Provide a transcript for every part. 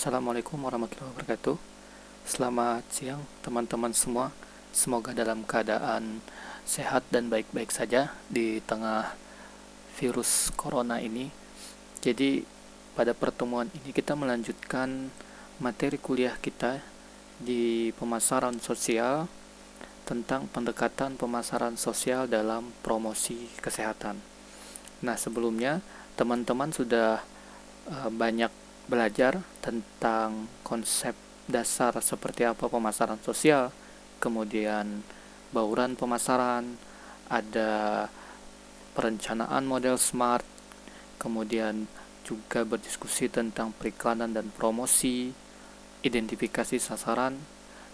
Assalamualaikum warahmatullahi wabarakatuh. Selamat siang teman-teman semua. Semoga dalam keadaan sehat dan baik-baik saja di tengah virus corona ini. Jadi pada pertemuan ini kita melanjutkan materi kuliah kita di pemasaran sosial tentang pendekatan pemasaran sosial dalam promosi kesehatan. Nah, sebelumnya teman-teman sudah banyak belajar tentang konsep dasar seperti apa pemasaran sosial, kemudian bauran pemasaran, ada perencanaan model SMART, kemudian juga berdiskusi tentang periklanan dan promosi, identifikasi sasaran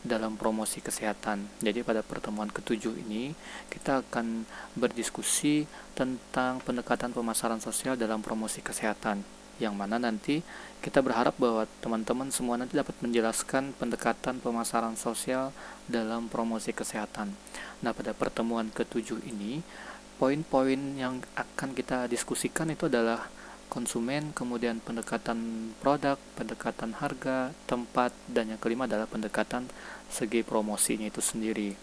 dalam promosi kesehatan. Jadi pada pertemuan ketujuh ini kita akan berdiskusi tentang pendekatan pemasaran sosial dalam promosi kesehatan, yang mana nanti kita berharap bahwa teman-teman semua nanti dapat menjelaskan pendekatan pemasaran sosial dalam promosi kesehatan. Nah, pada pertemuan ketujuh ini poin-poin yang akan kita diskusikan itu adalah konsumen, kemudian pendekatan produk, pendekatan harga, tempat, dan yang kelima adalah pendekatan segi promosinya itu sendiri.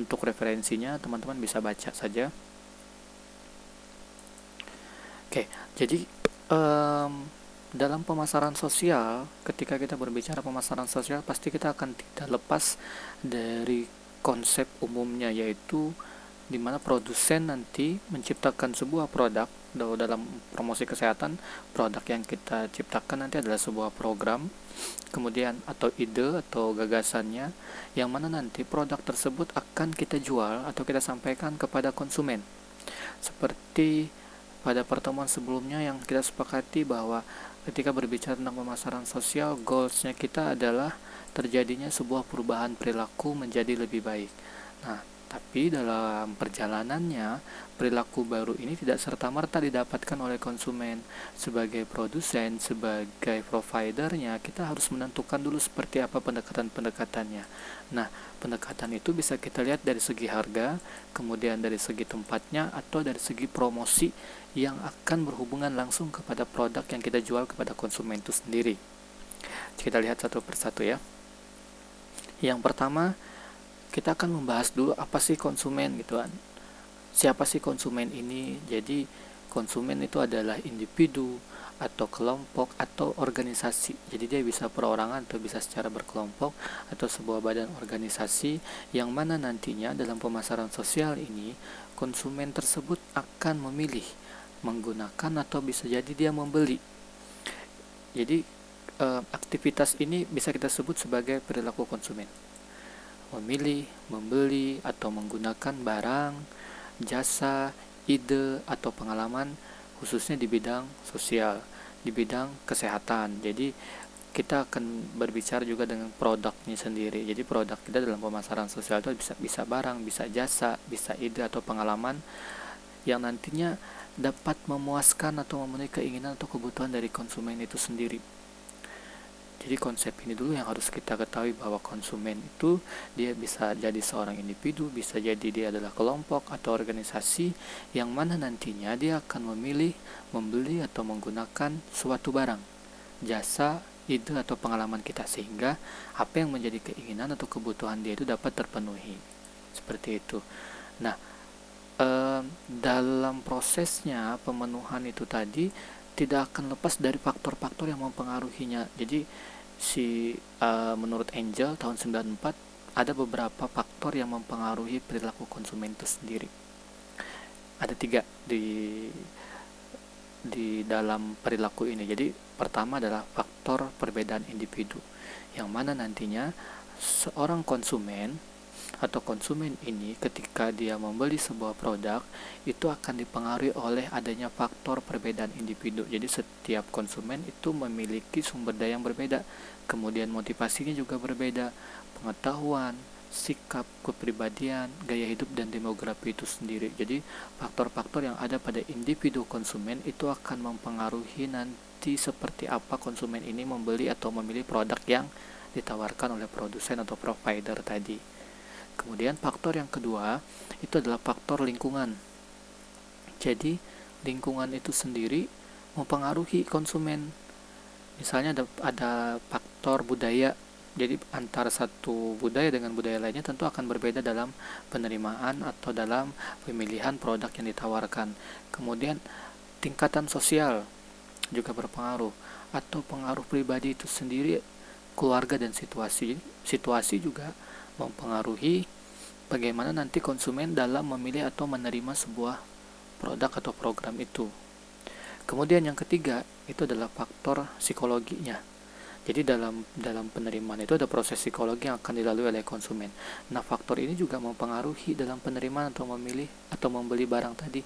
Untuk referensinya teman-teman bisa baca saja. Oke, jadi dalam pemasaran sosial, ketika kita berbicara pemasaran sosial, pasti kita akan tidak lepas dari konsep umumnya, yaitu di mana produsen nanti menciptakan sebuah produk. Dalam promosi kesehatan, produk yang kita ciptakan nanti adalah sebuah program, kemudian atau ide atau gagasannya, yang mana nanti produk tersebut akan kita jual atau kita sampaikan kepada konsumen. Seperti pada pertemuan sebelumnya yang kita sepakati bahwa ketika berbicara tentang pemasaran sosial, goalsnya kita adalah terjadinya sebuah perubahan perilaku menjadi lebih baik. Nah, tapi dalam perjalanannya, perilaku baru ini tidak serta-merta didapatkan oleh konsumen. Sebagai produsen, sebagai providernya, kita harus menentukan dulu seperti apa pendekatan-pendekatannya. Nah, pendekatan itu bisa kita lihat dari segi harga, kemudian dari segi tempatnya, atau dari segi promosi yang akan berhubungan langsung kepada produk yang kita jual kepada konsumen itu sendiri. Kita lihat satu persatu ya. Yang pertama, kita akan membahas dulu apa sih konsumen gitu kan. Siapa sih konsumen ini? Jadi konsumen itu adalah individu atau kelompok atau organisasi. Jadi dia bisa perorangan atau bisa secara berkelompok atau sebuah badan organisasi, yang mana nantinya dalam pemasaran sosial ini konsumen tersebut akan memilih, menggunakan, atau bisa jadi dia membeli. Jadi aktivitas ini bisa kita sebut sebagai perilaku konsumen. Memilih, membeli, atau menggunakan barang, jasa, ide, atau pengalaman, khususnya di bidang sosial, di bidang kesehatan. Jadi kita akan berbicara juga dengan produknya sendiri. Jadi produk kita dalam pemasaran sosial itu bisa barang, bisa jasa, bisa ide atau pengalaman yang nantinya dapat memuaskan atau memenuhi keinginan atau kebutuhan dari konsumen itu sendiri. Jadi konsep ini dulu yang harus kita ketahui, bahwa konsumen itu dia bisa jadi seorang individu, bisa jadi dia adalah kelompok atau organisasi, yang mana nantinya dia akan memilih, membeli, atau menggunakan suatu barang, jasa, ide, atau pengalaman kita, sehingga apa yang menjadi keinginan atau kebutuhan dia itu dapat terpenuhi. Seperti itu. Nah, dalam prosesnya pemenuhan itu tadi tidak akan lepas dari faktor-faktor yang mempengaruhinya. Jadi menurut Angel tahun 94 ada beberapa faktor yang mempengaruhi perilaku konsumen itu sendiri. Ada 3 di dalam perilaku ini. Jadi pertama adalah faktor perbedaan individu, yang mana nantinya seorang konsumen atau konsumen ini ketika dia membeli sebuah produk itu akan dipengaruhi oleh adanya faktor perbedaan individu. Jadi setiap konsumen itu memiliki sumber daya yang berbeda, kemudian motivasinya juga berbeda, pengetahuan, sikap, kepribadian, gaya hidup, dan demografi itu sendiri. Jadi faktor-faktor yang ada pada individu konsumen itu akan mempengaruhi nanti seperti apa konsumen ini membeli atau memilih produk yang ditawarkan oleh produsen atau provider tadi. Kemudian faktor yang kedua itu adalah faktor lingkungan. Jadi lingkungan itu sendiri mempengaruhi konsumen. Misalnya ada faktor budaya. Jadi antara satu budaya dengan budaya lainnya tentu akan berbeda dalam penerimaan atau dalam pemilihan produk yang ditawarkan. Kemudian tingkatan sosial juga berpengaruh, atau pengaruh pribadi itu sendiri, keluarga dan situasi. Situasi juga mempengaruhi bagaimana nanti konsumen dalam memilih atau menerima sebuah produk atau program itu. Kemudian yang ketiga itu adalah faktor psikologinya. Jadi dalam penerimaan itu ada proses psikologi yang akan dilalui oleh konsumen. Nah, faktor ini juga mempengaruhi dalam penerimaan atau memilih atau membeli barang tadi.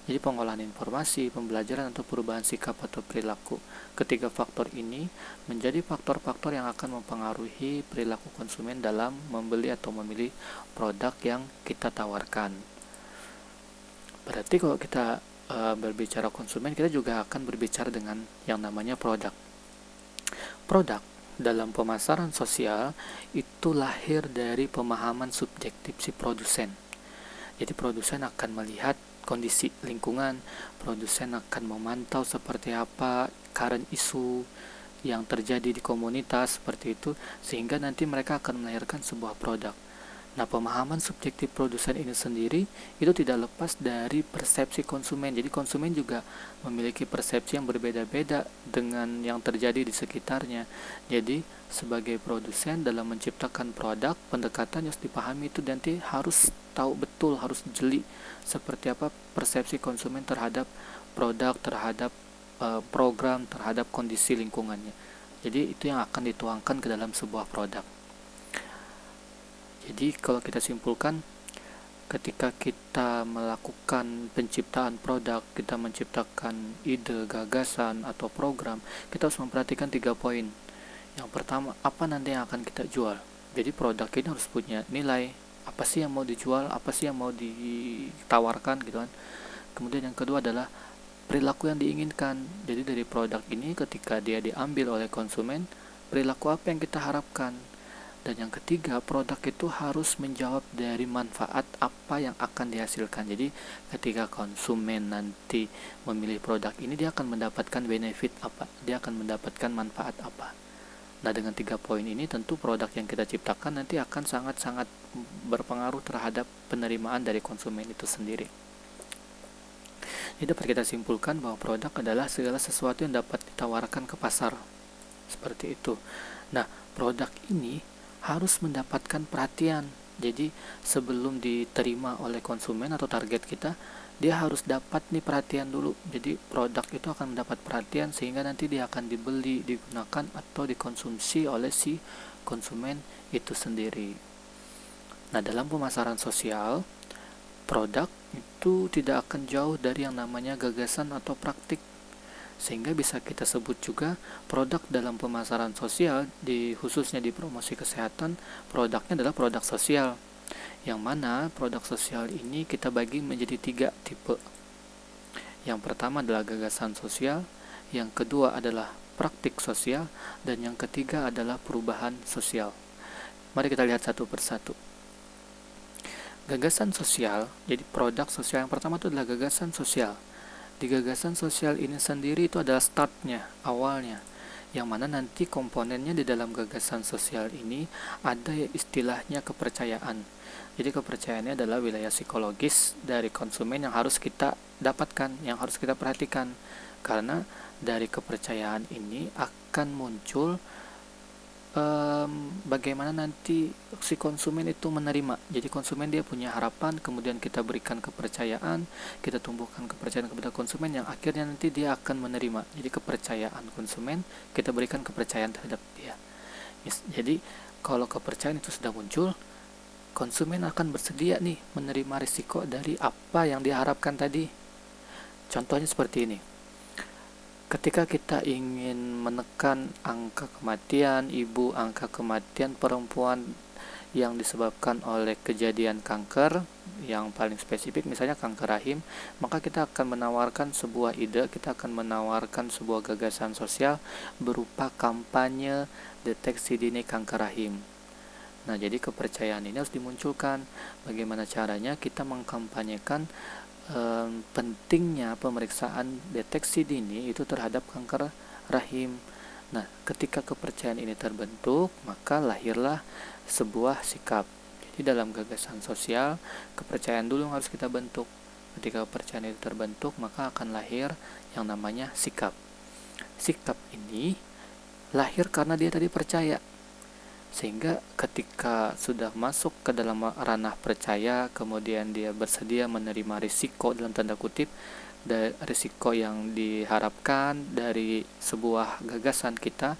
Jadi pengolahan informasi, pembelajaran atau perubahan sikap atau perilaku. Ketiga faktor ini menjadi faktor-faktor yang akan mempengaruhi perilaku konsumen dalam membeli atau memilih produk yang kita tawarkan. Berarti kalau kita berbicara konsumen, kita juga akan berbicara dengan yang namanya produk. Produk dalam pemasaran sosial itu lahir dari pemahaman subjektif si produsen. Jadi produsen akan melihat kondisi lingkungan, produsen akan memantau seperti apa current isu yang terjadi di komunitas seperti itu, sehingga nanti mereka akan melahirkan sebuah produk. Nah, pemahaman subjektif produsen ini sendiri itu tidak lepas dari persepsi konsumen. Jadi konsumen juga memiliki persepsi yang berbeda-beda dengan yang terjadi di sekitarnya. Jadi sebagai produsen dalam menciptakan produk, pendekatan yang harus dipahami itu nanti harus tahu betul, harus jeli seperti apa persepsi konsumen terhadap produk, terhadap program, terhadap kondisi lingkungannya. Jadi itu yang akan dituangkan ke dalam sebuah produk. Jadi kalau kita simpulkan, ketika kita melakukan penciptaan produk, kita menciptakan ide, gagasan, atau program, kita harus memperhatikan 3 poin. Yang pertama, apa nanti yang akan kita jual? Jadi produk ini harus punya nilai, apa sih yang mau dijual, apa sih yang mau ditawarkan gitu kan. Kemudian yang kedua adalah perilaku yang diinginkan. Jadi dari produk ini ketika dia diambil oleh konsumen, perilaku apa yang kita harapkan. Dan yang ketiga, produk itu harus menjawab dari manfaat apa yang akan dihasilkan. Jadi ketika konsumen nanti memilih produk ini, dia akan mendapatkan benefit apa, dia akan mendapatkan manfaat apa. Nah, dengan 3 poin ini tentu produk yang kita ciptakan nanti akan sangat-sangat berpengaruh terhadap penerimaan dari konsumen itu sendiri. Jadi dapat kita simpulkan bahwa produk adalah segala sesuatu yang dapat ditawarkan ke pasar. Seperti itu. Nah, produk ini harus mendapatkan perhatian. Jadi sebelum diterima oleh konsumen atau target kita, dia harus dapat nih perhatian dulu. Jadi produk itu akan mendapat perhatian sehingga nanti dia akan dibeli, digunakan atau dikonsumsi oleh si konsumen itu sendiri. Nah, dalam pemasaran sosial, produk itu tidak akan jauh dari yang namanya gagasan atau praktik, sehingga bisa kita sebut juga produk dalam pemasaran sosial, khususnya di promosi kesehatan, produknya adalah produk sosial, yang mana produk sosial ini kita bagi menjadi 3 tipe. Yang pertama adalah gagasan sosial, yang kedua adalah praktik sosial, dan yang ketiga adalah perubahan sosial. Mari kita lihat satu persatu. Gagasan sosial, jadi produk sosial yang pertama itu adalah gagasan sosial. Di gagasan sosial ini sendiri itu adalah startnya, awalnya, yang mana nanti komponennya di dalam gagasan sosial ini ada istilahnya kepercayaan. Jadi kepercayaannya adalah wilayah psikologis dari konsumen yang harus kita dapatkan, yang harus kita perhatikan. Karena dari kepercayaan ini akan muncul bagaimana nanti si konsumen itu menerima. Jadi konsumen dia punya harapan, kemudian kita berikan kepercayaan, kita tumbuhkan kepercayaan kepada konsumen yang akhirnya nanti dia akan menerima. Jadi kepercayaan konsumen, kita berikan kepercayaan terhadap dia. Jadi kalau kepercayaan itu sudah muncul, konsumen akan bersedia nih menerima risiko dari apa yang diharapkan tadi. Contohnya seperti ini. Ketika kita ingin menekan angka kematian ibu, angka kematian perempuan yang disebabkan oleh kejadian kanker yang paling spesifik, misalnya kanker rahim, maka kita akan menawarkan sebuah ide, kita akan menawarkan sebuah gagasan sosial berupa kampanye deteksi dini kanker rahim. Nah, jadi kepercayaan ini harus dimunculkan. Bagaimana caranya kita mengkampanyekan pentingnya pemeriksaan deteksi dini itu terhadap kanker rahim. Nah, ketika kepercayaan ini terbentuk, maka lahirlah sebuah sikap. Jadi dalam gagasan sosial, kepercayaan dulu yang harus kita bentuk. Ketika kepercayaan itu terbentuk, maka akan lahir yang namanya sikap. Sikap ini lahir karena dia tadi percaya. Sehingga ketika sudah masuk ke dalam ranah percaya, kemudian dia bersedia menerima risiko dalam tanda kutip, risiko yang diharapkan dari sebuah gagasan kita,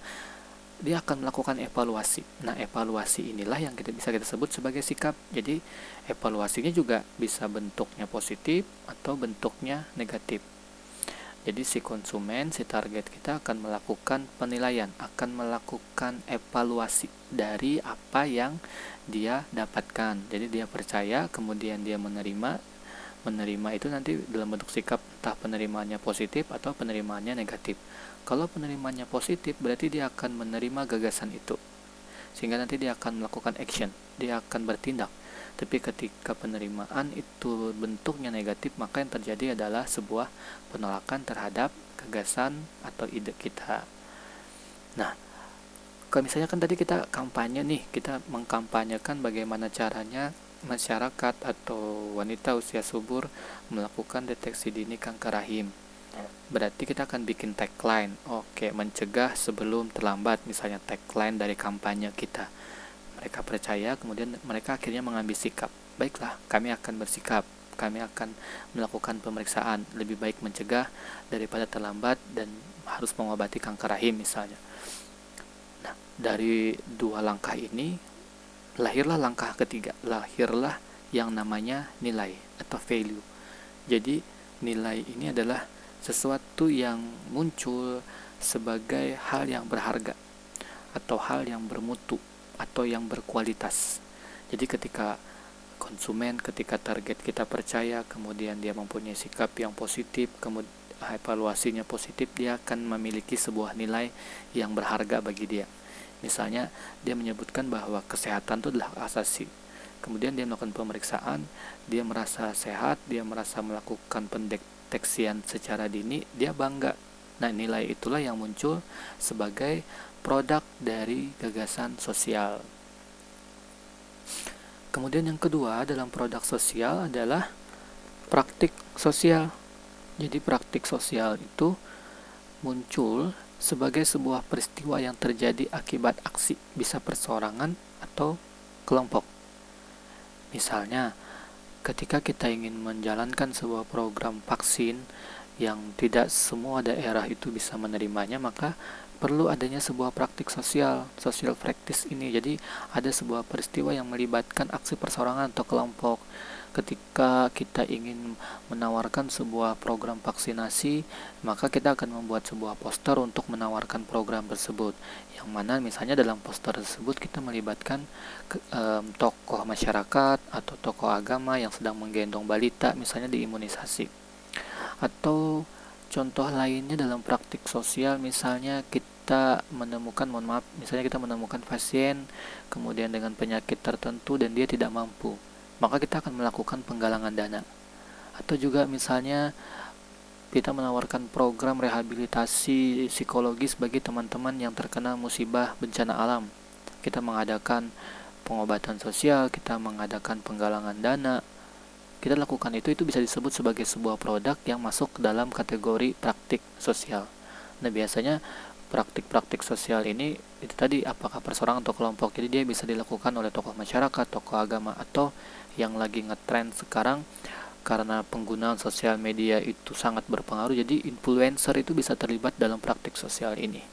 dia akan melakukan evaluasi. Nah, evaluasi inilah yang bisa kita sebut sebagai sikap. Jadi, evaluasinya juga bisa bentuknya positif atau bentuknya negatif. Jadi si konsumen, si target kita akan melakukan penilaian, akan melakukan evaluasi dari apa yang dia dapatkan. Jadi dia percaya, kemudian dia menerima itu nanti dalam bentuk sikap, entah penerimaannya positif atau penerimaannya negatif. Kalau penerimaannya positif, berarti dia akan menerima gagasan itu, sehingga nanti dia akan melakukan action, dia akan bertindak. Tapi ketika penerimaan itu bentuknya negatif, maka yang terjadi adalah sebuah penolakan terhadap gagasan atau ide kita. Nah, kalau misalnya kan tadi kita kampanye nih, kita mengkampanyekan bagaimana caranya masyarakat atau wanita usia subur melakukan deteksi dini kanker rahim. Berarti kita akan bikin tagline. Oke, mencegah sebelum terlambat, misalnya tagline dari kampanye kita. Mereka percaya, kemudian mereka akhirnya mengambil sikap. Baiklah, kami akan bersikap. Kami akan melakukan pemeriksaan. Lebih baik mencegah daripada terlambat dan harus mengobati kanker rahim misalnya. Nah, dari dua langkah ini, lahirlah langkah ketiga. Lahirlah yang namanya nilai atau value. Jadi, nilai ini adalah sesuatu yang muncul sebagai hal yang berharga atau hal yang bermutu atau yang berkualitas. Jadi ketika konsumen, ketika target kita percaya, kemudian dia mempunyai sikap yang positif, kemudian evaluasinya positif, dia akan memiliki sebuah nilai yang berharga bagi dia. Misalnya dia menyebutkan bahwa kesehatan itu adalah asasi. Kemudian dia melakukan pemeriksaan, dia merasa sehat, dia merasa melakukan pendeteksian secara dini, dia bangga. Nah, nilai itulah yang muncul sebagai produk dari gagasan sosial. Kemudian yang kedua dalam produk sosial adalah praktik sosial. Jadi praktik sosial itu muncul sebagai sebuah peristiwa yang terjadi akibat aksi, bisa perseorangan atau kelompok. Misalnya, ketika kita ingin menjalankan sebuah program vaksin yang tidak semua daerah itu bisa menerimanya, maka perlu adanya sebuah praktik social practice ini. Jadi ada sebuah peristiwa yang melibatkan aksi perseorangan atau kelompok. Ketika kita ingin menawarkan sebuah program vaksinasi, maka kita akan membuat sebuah poster untuk menawarkan program tersebut, yang mana misalnya dalam poster tersebut kita melibatkan tokoh masyarakat atau tokoh agama yang sedang menggendong balita misalnya diimunisasi. Atau contoh lainnya dalam praktik sosial, misalnya kita menemukan, misalnya kita menemukan pasien kemudian dengan penyakit tertentu dan dia tidak mampu, maka kita akan melakukan penggalangan dana. Atau juga misalnya kita menawarkan program rehabilitasi psikologis bagi teman-teman yang terkena musibah bencana alam. Kita mengadakan pengobatan sosial, kita mengadakan penggalangan dana. Kita lakukan itu bisa disebut sebagai sebuah produk yang masuk ke dalam kategori praktik sosial. Nah, biasanya praktik-praktik sosial ini itu tadi apakah perseorangan atau kelompok. Jadi dia bisa dilakukan oleh tokoh masyarakat, tokoh agama, atau yang lagi ngetrend sekarang karena penggunaan sosial media itu sangat berpengaruh, jadi influencer itu bisa terlibat dalam praktik sosial ini.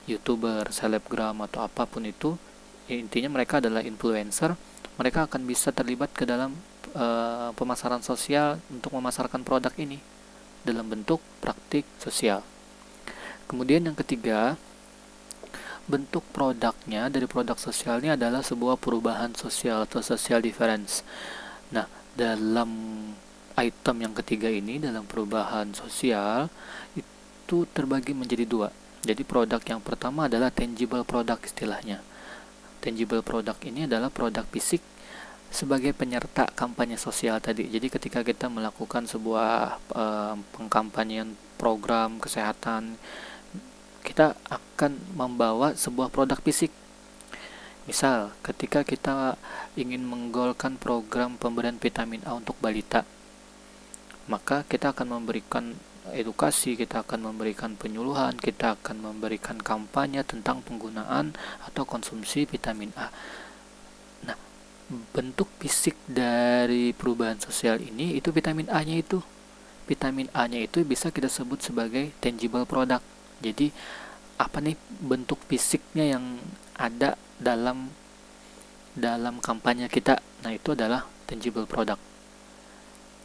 YouTuber, selebgram, atau apapun itu, intinya mereka adalah influencer. Mereka akan bisa terlibat ke dalam pemasaran sosial untuk memasarkan produk ini dalam bentuk praktik sosial. Kemudian yang ketiga, bentuk produknya dari produk sosial ini adalah sebuah perubahan sosial atau social difference. Nah, dalam item yang ketiga ini, dalam perubahan sosial, itu terbagi menjadi dua. Jadi produk yang pertama adalah tangible product istilahnya. Tangible product ini adalah produk fisik sebagai penyerta kampanye sosial tadi. Jadi ketika kita melakukan sebuah pengkampanyean program kesehatan, kita akan membawa sebuah produk fisik. Misal, ketika kita ingin menggolkan program pemberian vitamin A untuk balita, maka kita akan memberikan edukasi, kita akan memberikan penyuluhan, kita akan memberikan kampanye tentang penggunaan atau konsumsi vitamin A. Nah, bentuk fisik dari perubahan sosial ini itu vitamin A-nya itu. Vitamin A-nya itu bisa kita sebut sebagai tangible product. Jadi, apa nih bentuk fisiknya yang ada dalam kampanye kita? Nah, itu adalah tangible product.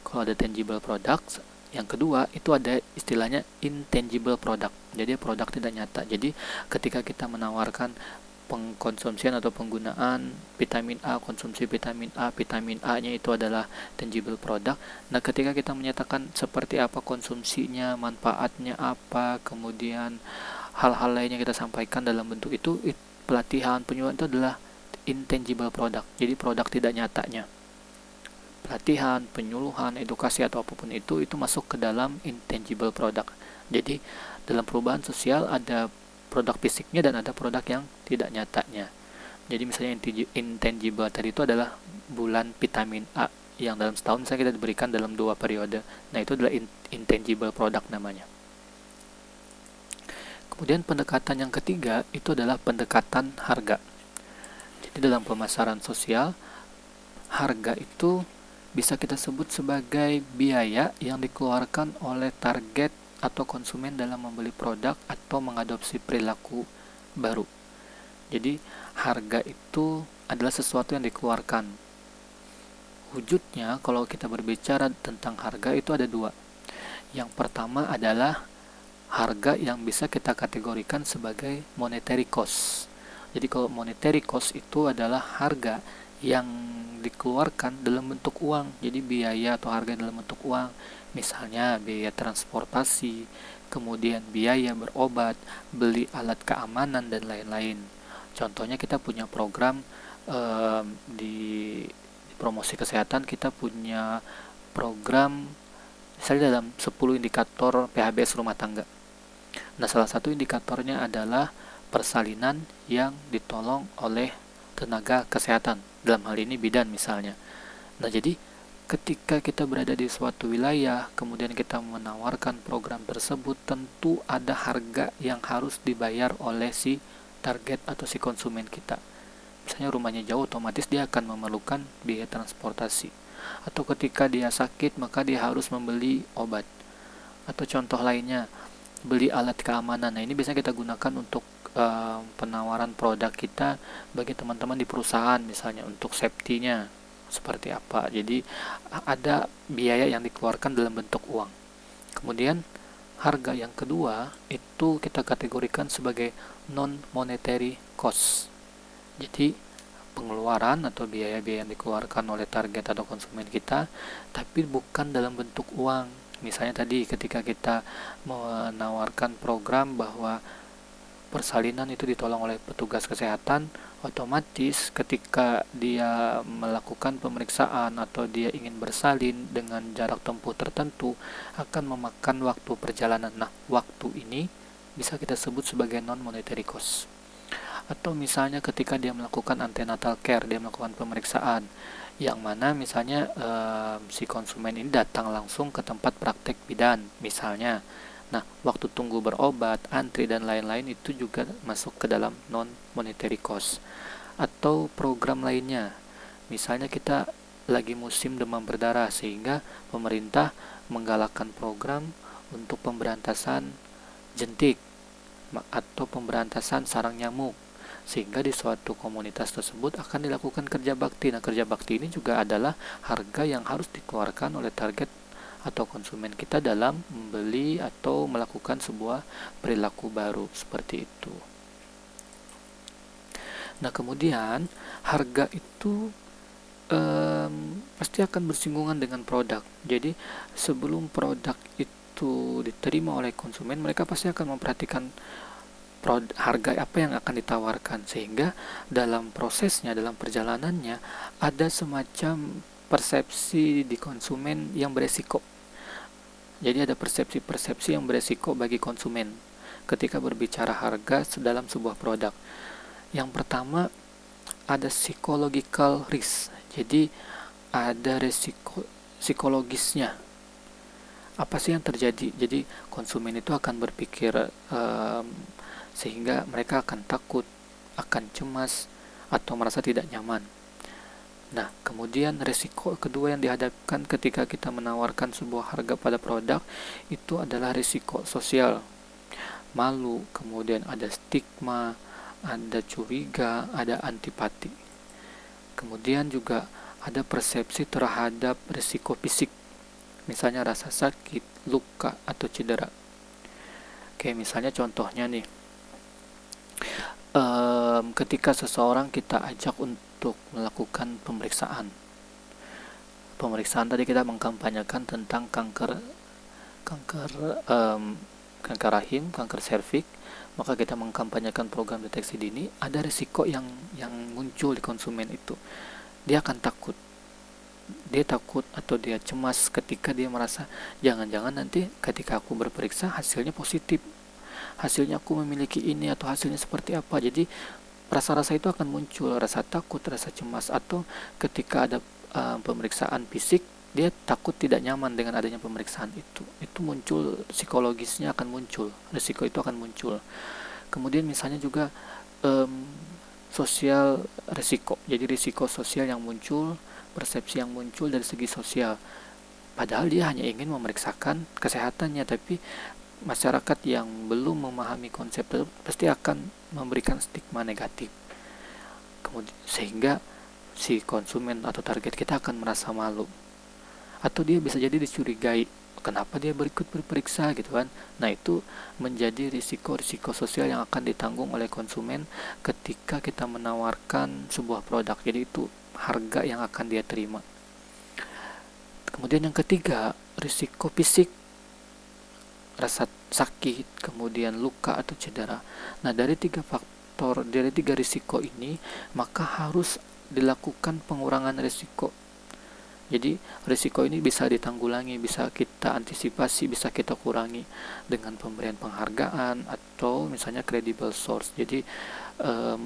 Kalau ada tangible product, yang kedua itu ada istilahnya intangible product. Jadi produk tidak nyata. Jadi ketika kita menawarkan pengkonsumsian atau penggunaan vitamin A, konsumsi vitamin A-nya itu adalah tangible product. Nah, ketika kita menyatakan seperti apa konsumsinya, manfaatnya apa, kemudian hal-hal lainnya kita sampaikan dalam bentuk itu, pelatihan, penyuluhan itu adalah intangible product. Jadi produk tidak nyatanya. Pelatihan, penyuluhan, edukasi atau apapun itu masuk ke dalam intangible product. Jadi dalam perubahan sosial ada produk fisiknya dan ada produk yang tidak nyatanya. Jadi misalnya intangible tadi itu adalah bulan vitamin A yang dalam setahun misalnya kita diberikan dalam 2 periode. Nah, itu adalah intangible product namanya. Kemudian pendekatan yang ketiga itu adalah pendekatan harga. Jadi dalam pemasaran sosial, harga itu bisa kita sebut sebagai biaya yang dikeluarkan oleh target atau konsumen dalam membeli produk atau mengadopsi perilaku baru. Jadi harga itu adalah sesuatu yang dikeluarkan. Wujudnya kalau kita berbicara tentang harga itu ada dua. Yang pertama adalah harga yang bisa kita kategorikan sebagai monetary cost. Jadi kalau monetary cost itu adalah harga yang dikeluarkan dalam bentuk uang. Jadi biaya atau harga dalam bentuk uang. Misalnya biaya transportasi, kemudian biaya berobat, beli alat keamanan dan lain-lain. Contohnya kita punya program di promosi kesehatan, kita punya program misalnya dalam 10 indikator PHBS rumah tangga. Nah, salah satu indikatornya adalah persalinan yang ditolong oleh tenaga kesehatan, dalam hal ini bidan misalnya. Nah, jadi ketika kita berada di suatu wilayah, kemudian kita menawarkan program tersebut, tentu ada harga yang harus dibayar oleh si target atau si konsumen kita. Misalnya rumahnya jauh, otomatis dia akan memerlukan biaya transportasi. Atau ketika dia sakit, maka dia harus membeli obat. Atau contoh lainnya, beli alat keamanan. Nah, ini biasanya kita gunakan untuk penawaran produk kita bagi teman-teman di perusahaan, misalnya untuk safety-nya seperti apa. Jadi ada biaya yang dikeluarkan dalam bentuk uang. Kemudian harga yang kedua itu kita kategorikan sebagai non monetary cost. Jadi pengeluaran atau biaya-biaya yang dikeluarkan oleh target atau konsumen kita, tapi bukan dalam bentuk uang. Misalnya tadi ketika kita menawarkan program bahwa persalinan itu ditolong oleh petugas kesehatan, otomatis ketika dia melakukan pemeriksaan atau dia ingin bersalin dengan jarak tempuh tertentu akan memakan waktu perjalanan. Nah, waktu ini bisa kita sebut sebagai non-monetary cost. Atau misalnya ketika dia melakukan antenatal care, dia melakukan pemeriksaan yang mana misalnya si konsumen ini datang langsung ke tempat praktek bidan misalnya. Nah, waktu tunggu berobat, antri dan lain-lain itu juga masuk ke dalam non monetary cost. Atau program lainnya, misalnya kita lagi musim demam berdarah sehingga pemerintah menggalakkan program untuk pemberantasan jentik atau pemberantasan sarang nyamuk, sehingga di suatu komunitas tersebut akan dilakukan kerja bakti. Nah, kerja bakti ini juga adalah harga yang harus dikeluarkan oleh target atau konsumen kita dalam membeli atau melakukan sebuah perilaku baru seperti itu. Nah, kemudian harga itu pasti akan bersinggungan dengan produk. Jadi sebelum produk itu diterima oleh konsumen, mereka pasti akan memperhatikan harga apa yang akan ditawarkan, sehingga dalam prosesnya, dalam perjalanannya ada semacam persepsi di konsumen yang beresiko. Jadi ada persepsi-persepsi yang beresiko bagi konsumen. ketika berbicara harga dalam sebuah produk. Yang pertama ada psychological risk. Jadi ada resiko psikologisnya. Apa sih yang terjadi? Jadi konsumen itu akan berpikir sehingga mereka akan takut, akan cemas, atau merasa tidak nyaman. Nah, kemudian resiko kedua yang dihadapkan ketika kita menawarkan sebuah harga pada produk itu adalah resiko sosial. Malu, kemudian ada stigma, ada curiga, ada antipati. Kemudian juga ada persepsi terhadap resiko fisik, misalnya rasa sakit, luka, atau cedera. Oke, misalnya contohnya nih, ketika seseorang kita ajak untuk melakukan pemeriksaan tadi kita mengkampanyekan tentang kanker kanker rahim, kanker serviks, maka kita mengkampanyekan program deteksi dini. Ada risiko yang muncul di konsumen itu. Dia akan takut. Dia takut atau dia cemas ketika dia merasa jangan-jangan nanti ketika aku berperiksa hasilnya positif. Hasilnya aku memiliki ini atau hasilnya seperti apa. Jadi rasa-rasa itu akan muncul, rasa takut, rasa cemas, atau ketika ada pemeriksaan fisik dia takut tidak nyaman dengan adanya pemeriksaan itu muncul, psikologisnya akan muncul, risiko itu akan muncul. Kemudian misalnya juga sosial risiko, jadi risiko sosial yang muncul, persepsi yang muncul dari segi sosial, padahal dia hanya ingin memeriksakan kesehatannya, tapi masyarakat yang belum memahami konsep itu pasti akan memberikan stigma negatif. Kemudian, sehingga si konsumen atau target kita akan merasa malu, atau dia bisa jadi dicurigai kenapa dia berikut berperiksa gitu kan. Nah, itu menjadi risiko-risiko sosial yang akan ditanggung oleh konsumen ketika kita menawarkan sebuah produk. Jadi itu harga yang akan dia terima. Kemudian yang ketiga, risiko fisik, rasa sakit, kemudian luka atau cedera. Nah, dari tiga risiko ini, maka harus dilakukan pengurangan risiko. Jadi risiko ini bisa ditanggulangi, bisa kita antisipasi, bisa kita kurangi dengan pemberian penghargaan atau misalnya credible source. Jadi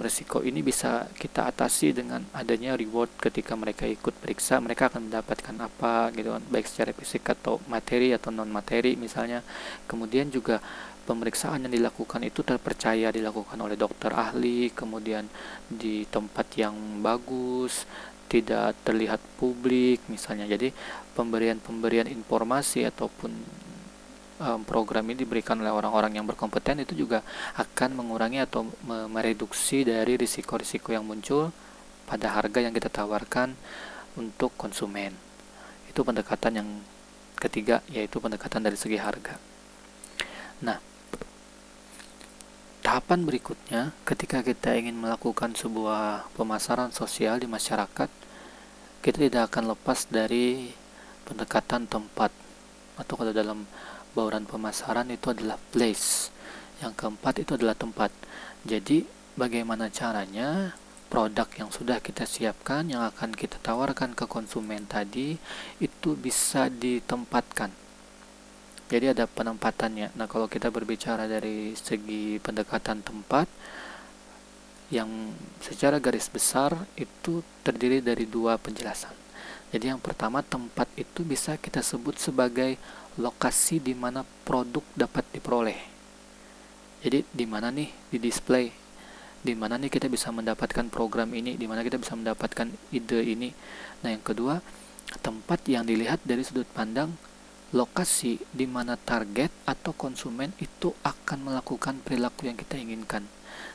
risiko ini bisa kita atasi dengan adanya reward. Ketika mereka ikut periksa, mereka akan mendapatkan apa gitu kan, baik secara fisik atau materi atau non materi misalnya. Kemudian juga pemeriksaan yang dilakukan itu terpercaya, dilakukan oleh dokter ahli, kemudian di tempat yang bagus, tidak terlihat publik misalnya. Jadi pemberian informasi ataupun program ini diberikan oleh orang-orang yang berkompeten, itu juga akan mengurangi atau mereduksi dari risiko-risiko yang muncul pada harga yang kita tawarkan untuk konsumen. Itu pendekatan yang ketiga, yaitu pendekatan dari segi harga. Nah, tahapan berikutnya ketika kita ingin melakukan sebuah pemasaran sosial di masyarakat, kita tidak akan lepas dari pendekatan tempat, atau kalau dalam bauran pemasaran itu adalah place. Yang keempat itu adalah tempat. Jadi bagaimana caranya produk yang sudah kita siapkan, yang akan kita tawarkan ke konsumen tadi, itu bisa ditempatkan. Jadi ada penempatannya. Nah, kalau kita berbicara dari segi pendekatan tempat, yang secara garis besar itu terdiri dari dua penjelasan. Jadi yang pertama, tempat itu bisa kita sebut sebagai lokasi di mana produk dapat diperoleh. Jadi di mana nih di display, di mana nih kita bisa mendapatkan program ini, di mana kita bisa mendapatkan ide ini. Nah, yang kedua, tempat yang dilihat dari sudut pandang lokasi di mana target atau konsumen itu akan melakukan perilaku yang kita inginkan.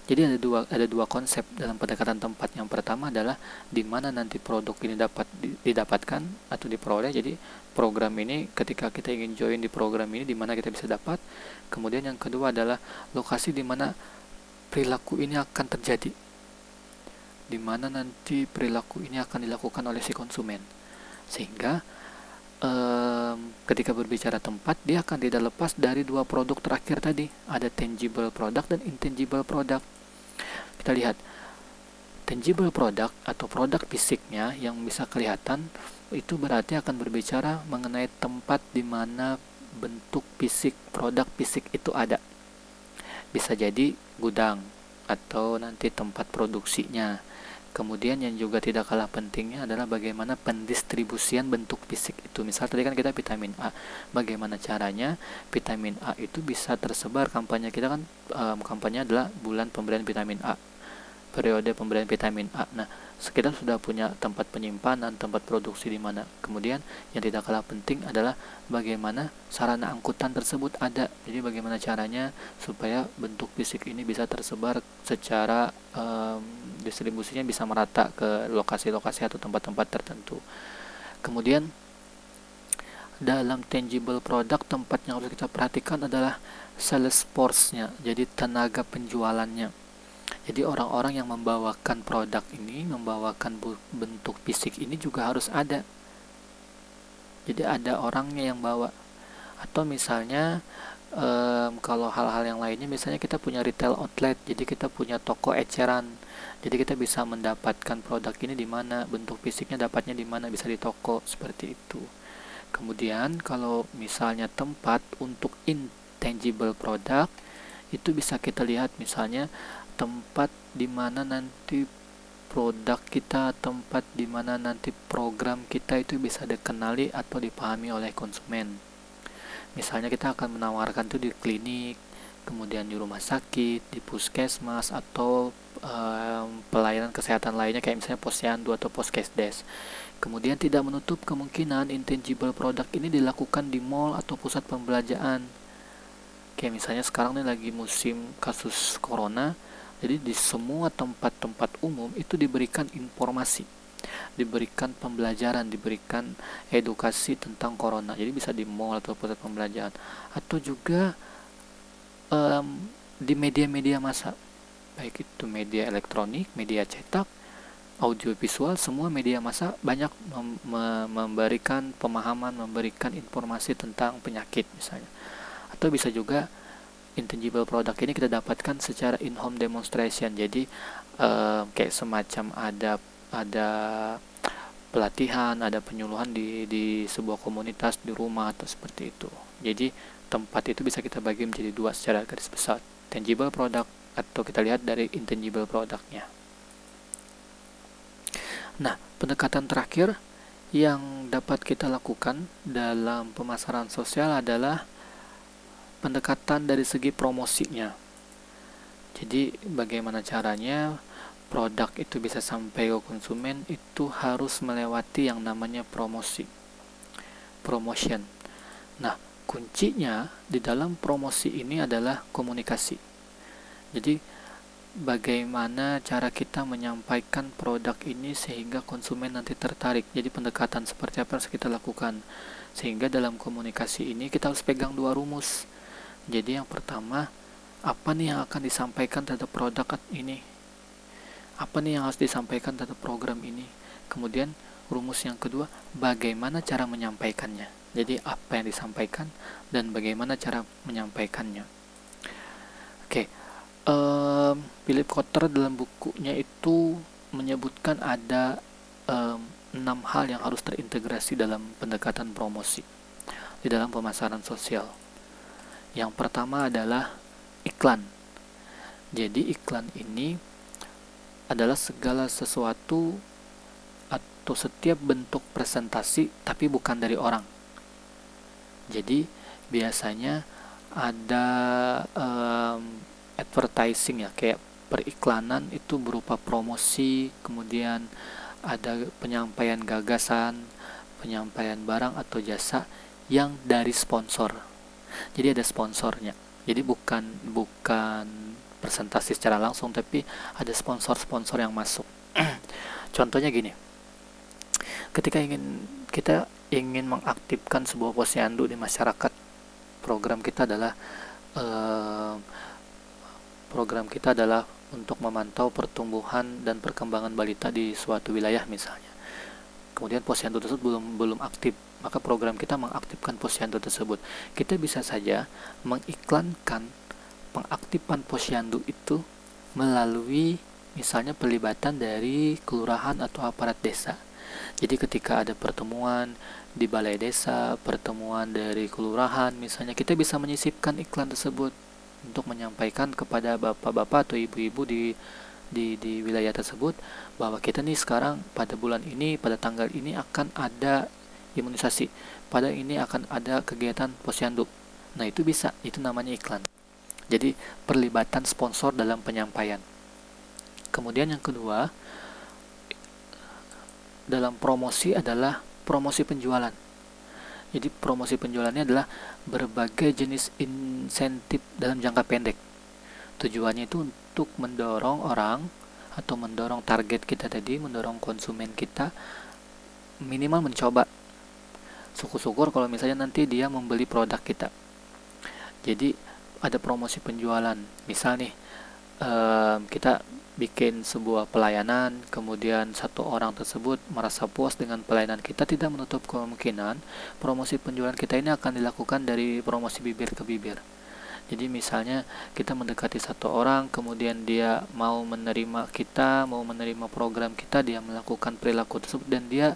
Jadi ada dua konsep dalam pendekatan tempat. Yang pertama adalah di mana nanti produk ini dapat didapatkan atau diperoleh. Jadi program ini ketika kita ingin join di program ini, di mana kita bisa dapat. Kemudian yang kedua adalah lokasi di mana perilaku ini akan terjadi, di mana nanti perilaku ini akan dilakukan oleh si konsumen. Sehingga ketika berbicara tempat, dia akan tidak lepas dari dua produk terakhir tadi. Ada tangible product dan intangible product. Kita lihat tangible product atau produk fisiknya yang bisa kelihatan, itu berarti akan berbicara mengenai tempat di mana bentuk fisik produk fisik itu ada. Bisa jadi gudang atau nanti tempat produksinya. Kemudian yang juga tidak kalah pentingnya adalah bagaimana pendistribusian bentuk fisik itu. Misal tadi kan kita vitamin A, bagaimana caranya vitamin A itu bisa tersebar. Kampanye kita kan kampanye adalah bulan pemberian vitamin A, periode pemberian vitamin A. Nah, kita sudah punya tempat penyimpanan, tempat produksi di mana. Kemudian yang tidak kalah penting adalah bagaimana sarana angkutan tersebut ada. Jadi bagaimana caranya supaya bentuk fisik ini bisa tersebar secara distribusinya bisa merata ke lokasi-lokasi atau tempat-tempat tertentu. Kemudian dalam tangible product, tempat yang harus kita perhatikan adalah sales force-nya, jadi tenaga penjualannya. Jadi orang-orang yang membawakan produk ini, membawakan bentuk fisik ini juga harus ada. Jadi ada orangnya yang bawa. Atau misalnya kalau hal-hal yang lainnya, misalnya kita punya retail outlet, jadi kita punya toko eceran. Jadi kita bisa mendapatkan produk ini di mana, bentuk fisiknya dapatnya di mana, bisa di toko seperti itu. Kemudian kalau misalnya tempat untuk intangible product, itu bisa kita lihat misalnya tempat di mana nanti produk kita, tempat di mana nanti program kita itu bisa dikenali atau dipahami oleh konsumen. Misalnya kita akan menawarkan itu di klinik, kemudian di rumah sakit, di puskesmas, atau pelayanan kesehatan lainnya kayak misalnya posyandu atau poskesdes. Kemudian tidak menutup kemungkinan intangible product ini dilakukan di mall atau pusat pembelanjaan. Kayak misalnya sekarang ini lagi musim kasus corona, jadi di semua tempat-tempat umum itu diberikan informasi, diberikan pembelajaran, diberikan edukasi tentang corona. Jadi bisa di mall atau pusat pembelanjaan, atau juga di media-media massa, baik itu media elektronik, media cetak, audiovisual, semua media massa banyak memberikan pemahaman, memberikan informasi tentang penyakit misalnya. Atau bisa juga intangible product ini kita dapatkan secara in-home demonstration. Jadi kayak semacam ada pelatihan, ada penyuluhan di sebuah komunitas di rumah atau seperti itu. Jadi tempat itu bisa kita bagi menjadi dua secara garis besar, tangible product atau kita lihat dari intangible productnya. Nah, pendekatan terakhir yang dapat kita lakukan dalam pemasaran sosial adalah pendekatan dari segi promosinya. Jadi bagaimana caranya produk itu bisa sampai ke konsumen, itu harus melewati yang namanya promotion. Nah, kuncinya di dalam promosi ini adalah komunikasi. Jadi bagaimana cara kita menyampaikan produk ini sehingga konsumen nanti tertarik. Jadi pendekatan seperti apa harus kita lakukan, sehingga dalam komunikasi ini kita harus pegang dua rumus. Jadi yang pertama, apa nih yang akan disampaikan terhadap produk ini, apa nih yang harus disampaikan terhadap program ini. Kemudian rumus yang kedua, bagaimana cara menyampaikannya. Jadi apa yang disampaikan dan bagaimana cara menyampaikannya. Oke, Philip Kotler dalam bukunya itu menyebutkan ada 6 hal yang harus terintegrasi dalam pendekatan promosi di dalam pemasaran sosial. Yang pertama adalah iklan. Jadi iklan ini adalah segala sesuatu atau setiap bentuk presentasi tapi bukan dari orang. Jadi biasanya ada advertising ya, kayak periklanan itu berupa promosi, kemudian ada penyampaian gagasan, penyampaian barang atau jasa yang dari sponsor. Jadi ada sponsornya. Jadi bukan presentasi secara langsung, tapi ada sponsor-sponsor yang masuk. Contohnya gini, ketika kita ingin mengaktifkan sebuah posyandu di masyarakat, program kita adalah untuk memantau pertumbuhan dan perkembangan balita di suatu wilayah misalnya. Kemudian posyandu tersebut belum aktif, maka program kita mengaktifkan posyandu tersebut. Kita bisa saja mengiklankan pengaktifan posyandu itu melalui misalnya pelibatan dari kelurahan atau aparat desa. Jadi ketika ada pertemuan di balai desa, pertemuan dari kelurahan misalnya, kita bisa menyisipkan iklan tersebut. untuk menyampaikan kepada bapak-bapak atau ibu-ibu di wilayah tersebut bahwa kita nih sekarang pada bulan ini, pada tanggal ini akan ada imunisasi, pada ini akan ada kegiatan posyandu. Nah, itu bisa, itu namanya iklan. Jadi perlibatan sponsor dalam penyampaian. Kemudian yang kedua, dalam promosi adalah promosi penjualan. Jadi promosi penjualannya adalah berbagai jenis insentif dalam jangka pendek. Tujuannya itu untuk mendorong orang atau mendorong target kita tadi, mendorong konsumen kita minimal mencoba. Syukur-syukur kalau misalnya nanti dia membeli produk kita. Jadi ada promosi penjualan. Misal nih, kita bikin sebuah pelayanan, kemudian satu orang tersebut merasa puas dengan pelayanan kita, tidak menutup kemungkinan promosi penjualan kita ini akan dilakukan dari promosi bibir ke bibir. Jadi misalnya kita mendekati satu orang, kemudian dia mau menerima kita, mau menerima program kita, dia melakukan perilaku tersebut dan dia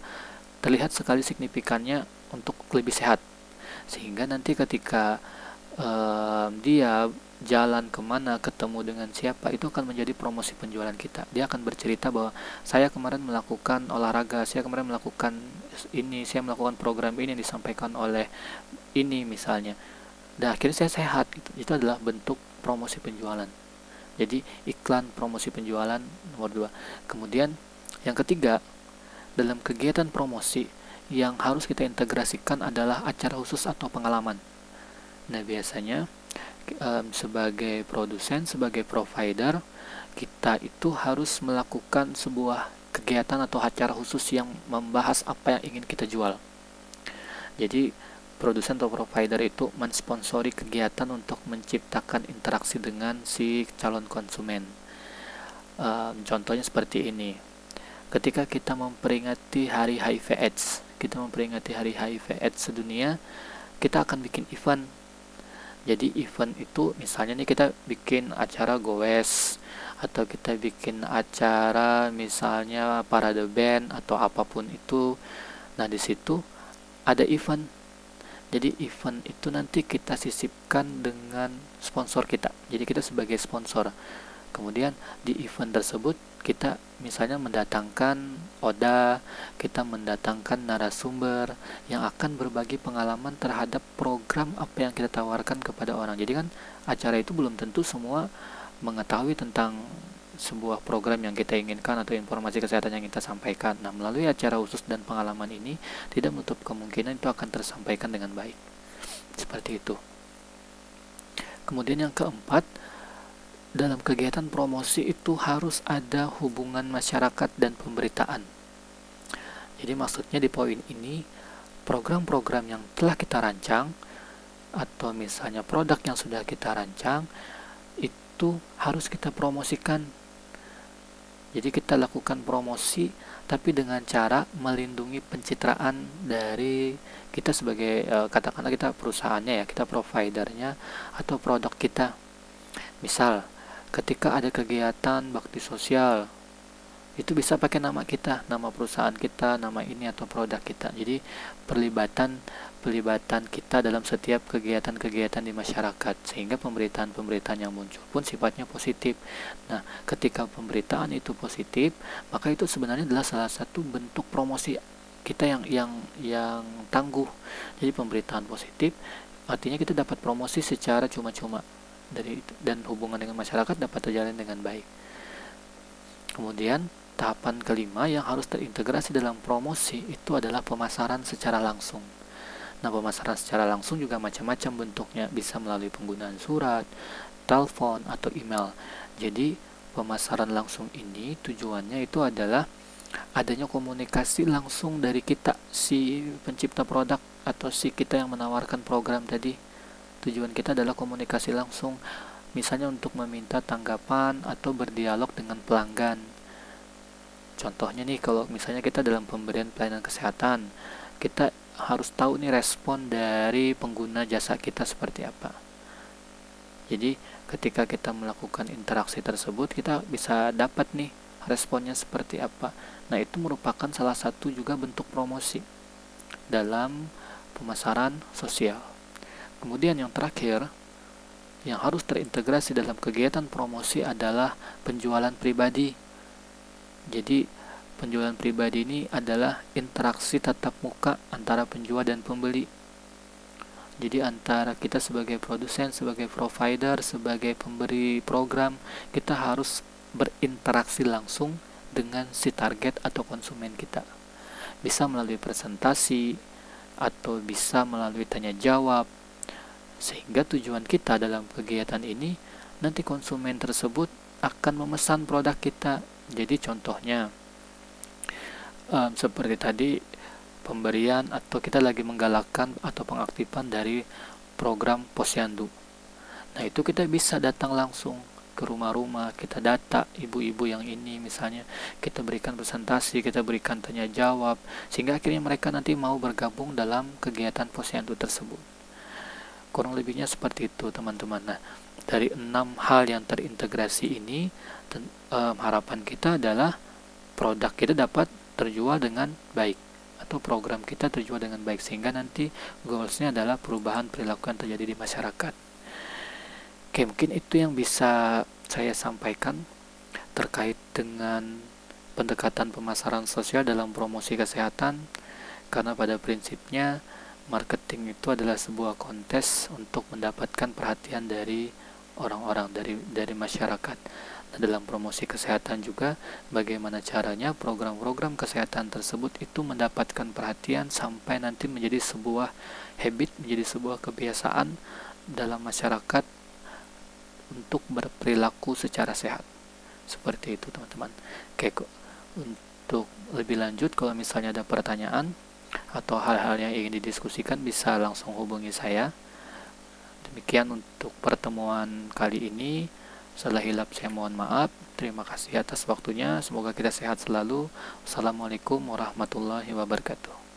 terlihat sekali signifikannya untuk lebih sehat. Sehingga nanti ketika dia jalan kemana, ketemu dengan siapa, itu akan menjadi promosi penjualan kita. Dia akan bercerita bahwa saya kemarin melakukan olahraga, saya kemarin melakukan ini, saya melakukan program ini yang disampaikan oleh ini misalnya. Dan akhirnya saya sehat. Itu adalah bentuk promosi penjualan. Jadi iklan promosi penjualan nomor 2. Kemudian yang ketiga, dalam kegiatan promosi yang harus kita integrasikan adalah acara khusus atau pengalaman. Nah, biasanya sebagai produsen, sebagai provider, kita itu harus melakukan sebuah kegiatan atau acara khusus yang membahas apa yang ingin kita jual. Jadi, produsen atau provider itu mensponsori kegiatan untuk menciptakan interaksi dengan si calon konsumen. Contohnya seperti ini. Ketika kita memperingati Hari HIV/AIDS, sedunia, kita akan bikin event. Jadi event itu misalnya nih kita bikin acara goes atau kita bikin acara misalnya parade band atau apapun itu. Nah, di situ ada event. Jadi event itu nanti kita sisipkan dengan sponsor kita. Jadi kita sebagai sponsor. Kemudian di event tersebut kita misalnya mendatangkan Oda, kita mendatangkan narasumber yang akan berbagi pengalaman terhadap program apa yang kita tawarkan kepada orang. Jadi kan acara itu belum tentu semua mengetahui tentang sebuah program yang kita inginkan atau informasi kesehatan yang kita sampaikan. Nah, melalui acara khusus dan pengalaman ini tidak menutup kemungkinan itu akan tersampaikan dengan baik. Seperti itu. Kemudian yang keempat, dalam kegiatan promosi itu harus ada hubungan masyarakat dan pemberitaan. Jadi maksudnya di poin ini, program-program yang telah kita rancang atau misalnya produk yang sudah kita rancang itu harus kita promosikan. Jadi kita lakukan promosi tapi dengan cara melindungi pencitraan dari kita sebagai katakanlah kita perusahaannya ya, kita providernya atau produk kita. Misal ketika ada kegiatan bakti sosial, itu bisa pakai nama kita, nama perusahaan kita, nama ini atau produk kita. Jadi pelibatan kita dalam setiap kegiatan-kegiatan di masyarakat, sehingga pemberitaan-pemberitaan yang muncul pun sifatnya positif. Nah, ketika pemberitaan itu positif, maka itu sebenarnya adalah salah satu bentuk promosi kita yang tangguh. Jadi pemberitaan positif artinya kita dapat promosi secara cuma-cuma dan hubungan dengan masyarakat dapat terjalin dengan baik. Kemudian tahapan kelima yang harus terintegrasi dalam promosi itu adalah pemasaran secara langsung. Nah, pemasaran secara langsung juga macam-macam bentuknya, bisa melalui penggunaan surat, telepon, atau email. Jadi pemasaran langsung ini tujuannya itu adalah adanya komunikasi langsung dari kita, si pencipta produk atau si kita yang menawarkan program tadi. Tujuan kita adalah komunikasi langsung, misalnya untuk meminta tanggapan atau berdialog dengan pelanggan. Contohnya nih, kalau misalnya kita dalam pemberian pelayanan kesehatan, kita harus tahu nih respon dari pengguna jasa kita seperti apa. Jadi ketika kita melakukan interaksi tersebut, kita bisa dapat nih responnya seperti apa. Nah, itu merupakan salah satu juga bentuk promosi dalam pemasaran sosial. Kemudian yang terakhir, yang harus terintegrasi dalam kegiatan promosi adalah penjualan pribadi. Jadi penjualan pribadi ini adalah interaksi tatap muka antara penjual dan pembeli. Jadi antara kita sebagai produsen, sebagai provider, sebagai pemberi program, kita harus berinteraksi langsung dengan si target atau konsumen kita. Bisa melalui presentasi atau bisa melalui tanya jawab, sehingga tujuan kita dalam kegiatan ini nanti konsumen tersebut akan memesan produk kita. Jadi contohnya seperti tadi, pemberian atau kita lagi menggalakkan atau pengaktifan dari program Posyandu. Nah, itu kita bisa datang langsung ke rumah-rumah, kita data ibu-ibu yang ini misalnya, kita berikan presentasi, kita berikan tanya jawab, sehingga akhirnya mereka nanti mau bergabung dalam kegiatan Posyandu tersebut. Kurang lebihnya seperti itu, teman-teman. Nah, dari 6 hal yang terintegrasi ini, harapan kita adalah produk kita dapat terjual dengan baik atau program kita terjual dengan baik, sehingga nanti goalsnya adalah perubahan perilaku yang terjadi di masyarakat. Oke, mungkin itu yang bisa saya sampaikan terkait dengan pendekatan pemasaran sosial dalam promosi kesehatan, karena pada prinsipnya marketing itu adalah sebuah kontes untuk mendapatkan perhatian dari orang-orang, dari masyarakat. Nah, dalam promosi kesehatan juga bagaimana caranya program-program kesehatan tersebut itu mendapatkan perhatian sampai nanti menjadi sebuah habit, menjadi sebuah kebiasaan dalam masyarakat untuk berperilaku secara sehat. Seperti itu, teman-teman. Oke, untuk lebih lanjut kalau misalnya ada pertanyaan atau hal-hal yang ingin didiskusikan bisa langsung hubungi saya. Demikian untuk pertemuan kali ini. Salah hilap saya mohon maaf. Terima kasih atas waktunya. Semoga kita sehat selalu. Wassalamualaikum warahmatullahi wabarakatuh.